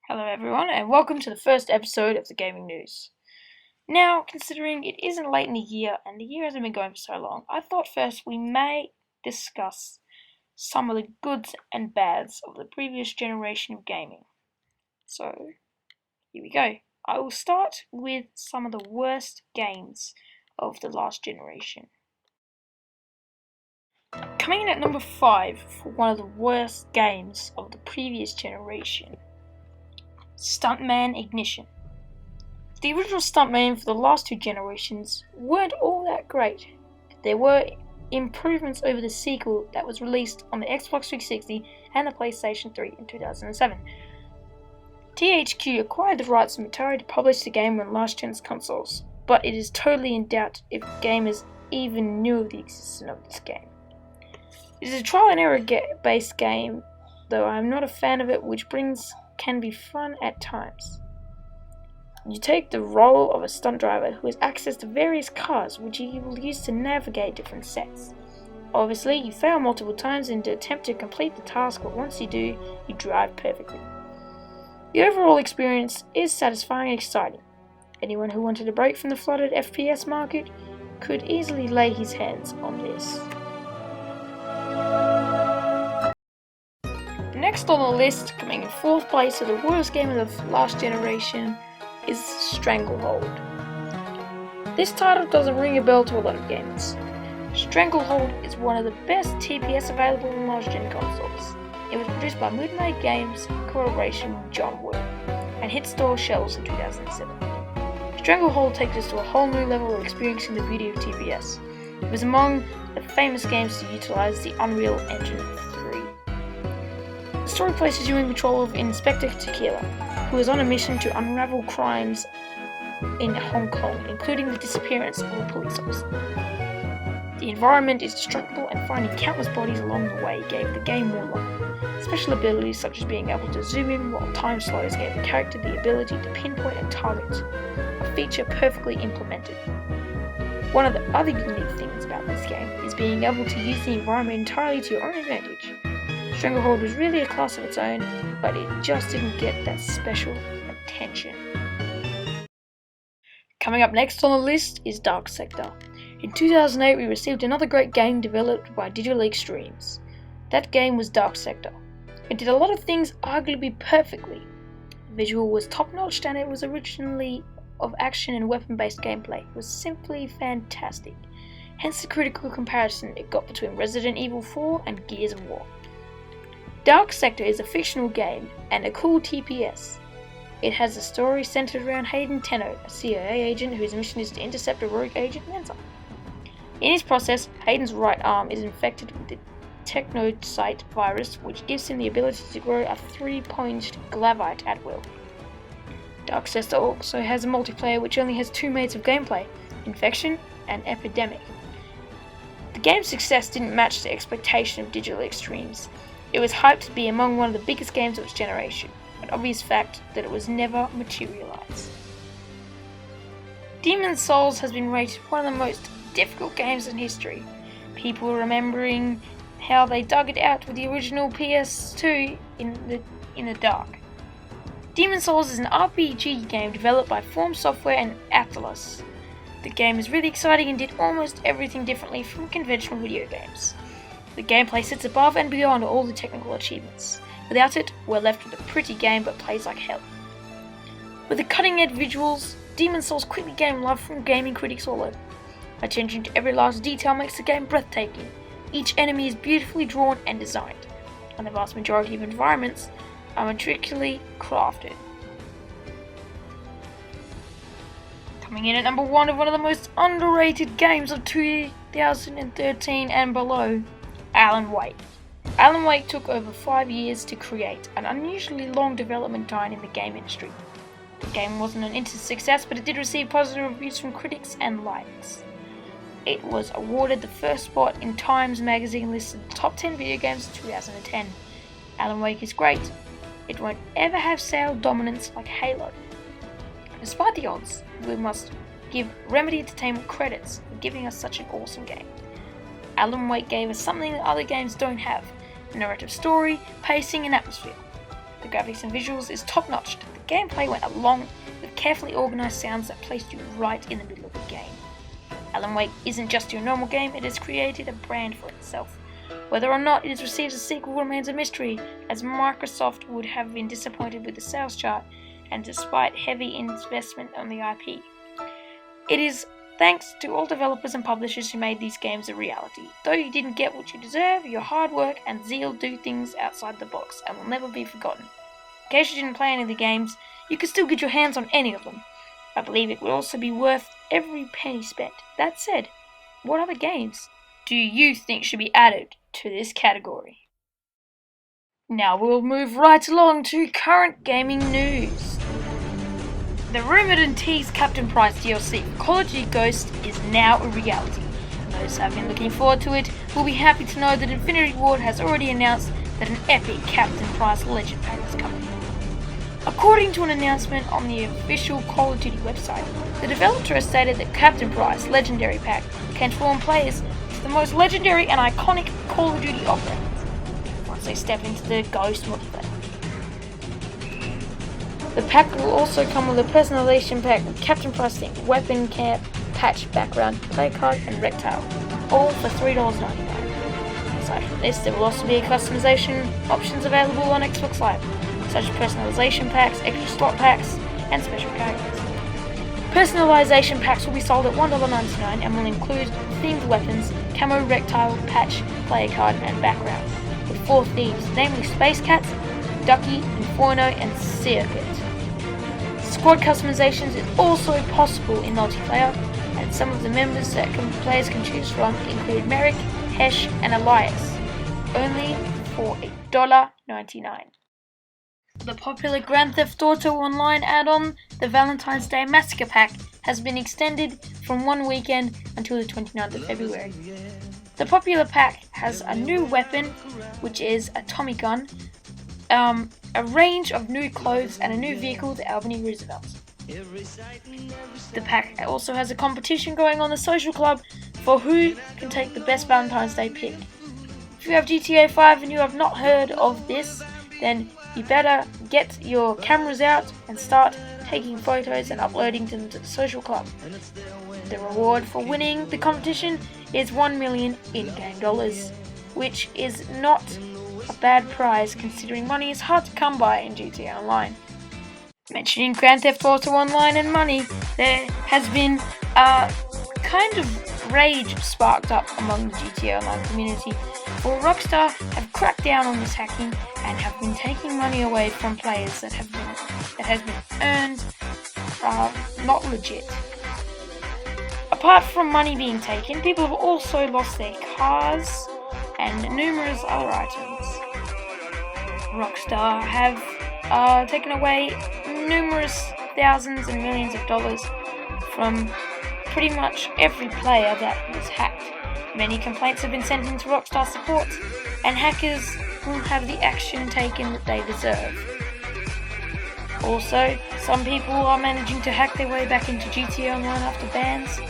Hello everyone, and welcome to the first episode of the Gaming News. Now, considering it isn't late in the year, and the year hasn't been going for so long, I thought first we may discuss some of the goods and bads of the previous generation of gaming. So, here we go. I will start with some of the worst games of the last generation. Coming in at number 5 for one of the worst games of the previous generation. Stuntman Ignition. The original Stuntman for the last two generations weren't all that great. There were improvements over the sequel that was released on the Xbox 360 and the PlayStation 3 in 2007. THQ acquired the rights from Atari to publish the game on last gen's consoles, but it is totally in doubt if gamers even knew of the existence of this game. It is a trial and error based game, though I am not a fan of it, which can be fun at times. You take the role of a stunt driver who has access to various cars which he will use to navigate different sets. Obviously, you fail multiple times in the attempt to complete the task, but once you do, you drive perfectly. The overall experience is satisfying and exciting. Anyone who wanted a break from the flooded FPS market could easily lay his hands on this. Next on the list, coming in 4th place of the worst game of the last generation, is Stranglehold. This title doesn't ring a bell to a lot of gamers. Stranglehold is one of the best TPS available on last gen consoles. It was produced by Moonlight Games in collaboration with John Woo, and hit store shelves in 2007. Stranglehold takes us to a whole new level of experiencing the beauty of TPS. It was among the famous games to utilize the Unreal Engine 3. The story places you in control of Inspector Tequila, who is on a mission to unravel crimes in Hong Kong, including the disappearance of a police officer. The environment is destructible, and finding countless bodies along the way gave the game more life. Special abilities such as being able to zoom in while time slows gave the character the ability to pinpoint and target, a feature perfectly implemented. One of the other unique things about this game is being able to use the environment entirely to your own advantage. Stranglehold was really a class of its own, but it just didn't get that special attention. Coming up next on the list is Dark Sector. In 2008 we received another great game developed by Digital Extremes. That game was Dark Sector. It did a lot of things arguably perfectly. The visual was top notch, and it was originally of action and weapon based gameplay. It was simply fantastic. Hence the critical comparison it got between Resident Evil 4 and Gears of War. Dark Sector is a fictional game and a cool TPS. It has a story centered around Hayden Tenno, a CIA agent whose mission is to intercept a rogue agent Mensa. In his process, Hayden's right arm is infected with the technocyte virus, which gives him the ability to grow a 3-pointed glavite at will. Dark Sector also has a multiplayer which only has 2 modes of gameplay, Infection and Epidemic. The game's success didn't match the expectation of Digital Extremes. It was hyped to be among one of the biggest games of its generation, an obvious fact that it was never materialized. Demon's Souls has been rated one of the most difficult games in history, people remembering how they dug it out with the original PS2 in the dark. Demon's Souls is an RPG game developed by Form Software and Atlas. The game is really exciting and did almost everything differently from conventional video games. The gameplay sits above and beyond all the technical achievements. Without it, we're left with a pretty game but plays like hell. With the cutting-edge visuals, Demon's Souls quickly gained love from gaming critics all over. Attention to every last detail makes the game breathtaking. Each enemy is beautifully drawn and designed, and the vast majority of environments are meticulously crafted. Coming in at number 1 of one of the most underrated games of 2013 and below, Alan Wake. Alan Wake took over 5 years to create, an unusually long development time in the game industry. The game wasn't an instant success, but it did receive positive reviews from critics and likes. It was awarded the first spot in Times magazine listed top 10 video games of 2010. Alan Wake is great, it won't ever have sale dominance like Halo. Despite the odds, we must give Remedy Entertainment credits for giving us such an awesome game. Alan Wake gave us something that other games don't have: a narrative story, pacing and atmosphere. The graphics and visuals is top notch. The gameplay went along with carefully organised sounds that placed you right in the middle of the game. Alan Wake isn't just your normal game, it has created a brand for itself. Whether or not it receives a sequel remains a mystery, as Microsoft would have been disappointed with the sales chart, and despite heavy investment on the IP. It is thanks to all developers and publishers who made these games a reality. Though you didn't get what you deserve, your hard work and zeal do things outside the box and will never be forgotten. In case you didn't play any of the games, you can still get your hands on any of them. I believe it will also be worth every penny spent. That said, what other games do you think should be added to this category? Now we'll move right along to current gaming news. The rumoured and teased Captain Price DLC for Call of Duty Ghost is now a reality. Those who have been looking forward to it will be happy to know that Infinity Ward has already announced that an epic Captain Price Legend Pack is coming. According to an announcement on the official Call of Duty website, the developer has stated that Captain Price Legendary Pack can transform players to the most legendary and iconic Call of Duty offerings once they step into the Ghost multiplayer. The pack will also come with a personalization pack with Captain Price themed weapon, camp, patch, background, play card and reptile, all for $3.99. Aside from this, there will also be customization options available on Xbox Live, such as personalization packs, extra slot packs, and special characters. Personalization packs will be sold at $1.99 and will include themed weapons, camo, reptile, patch, player card, and background, with 4 themes, namely Space Cats, Ducky, Inferno, and Circuit. Squad customizations is also possible in multiplayer, and some of the members that players can choose from include Merrick, Hesh, and Elias, only for $1.99. The popular Grand Theft Auto Online add-on, the Valentines Day Massacre Pack, has been extended from one weekend until the 29th of February. The popular pack has a new weapon, which is a Tommy gun, a range of new clothes, and a new vehicle, the Albany Roosevelt. The pack also has a competition going on the social club for who can take the best Valentine's Day pic. If you have GTA 5 and you have not heard of this, then you better get your cameras out and start taking photos and uploading them to the social club. The reward for winning the competition is $1 million in-game dollars, which is not a bad prize considering money is hard to come by in GTA Online. Mentioning Grand Theft Auto Online and money, there has been a kind of rage sparked up among the GTA Online community, for Rockstar have cracked down on this hacking and have been taking money away from players that has been earned not legit. Apart from money being taken, people have also lost their cars and numerous other items. Rockstar have taken away numerous thousands and millions of dollars from pretty much every player that was hacked. Many complaints have been sent into Rockstar support, and hackers will have the action taken that they deserve. Also, some people are managing to hack their way back into GTA Online after bans,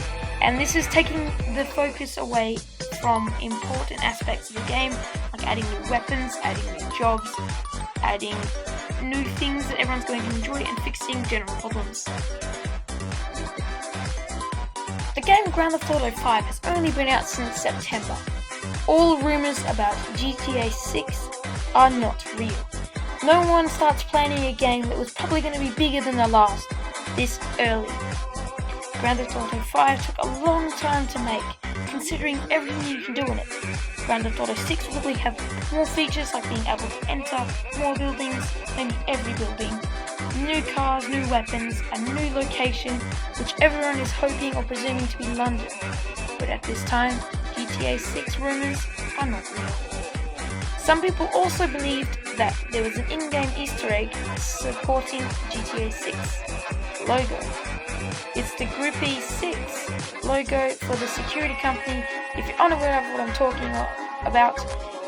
and this is taking the focus away from important aspects of the game, like adding new weapons, adding new jobs, adding new things that everyone's going to enjoy, and fixing general problems. The game Grand Theft Auto 5 has only been out since September. All rumours about GTA 6 are not real. No one starts planning a game that was probably going to be bigger than the last this early. Grand Theft Auto 5 took a long time to make, considering everything you can do in it. Grand Theft Auto 6 will probably have more features like being able to enter more buildings, maybe every building, new cars, new weapons, a new location, which everyone is hoping or presuming to be London. But at this time, GTA 6 rumours are not real. Some people also believed that there was an in-game Easter egg supporting GTA 6 logo. It's the Groupie 6 logo for the security company. If you're unaware of what I'm talking about,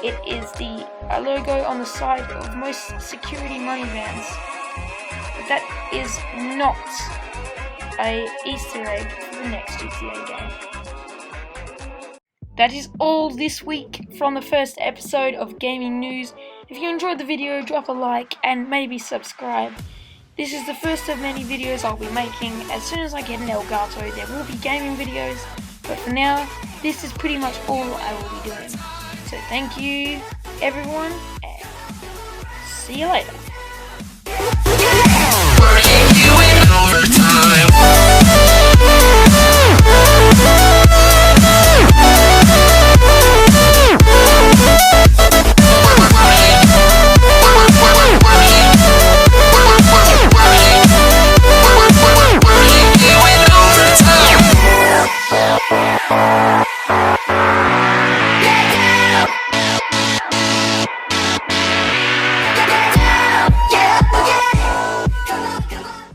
It is the logo on the side of most security money vans. But that is not a Easter egg for the next GTA game. That is all this week from the first episode of Gaming News. If you enjoyed the video, drop a like and maybe subscribe. This is the first of many videos I'll be making. As soon as I get an Elgato, there will be gaming videos, but for now, this is pretty much all I will be doing. So thank you, everyone, and see you later.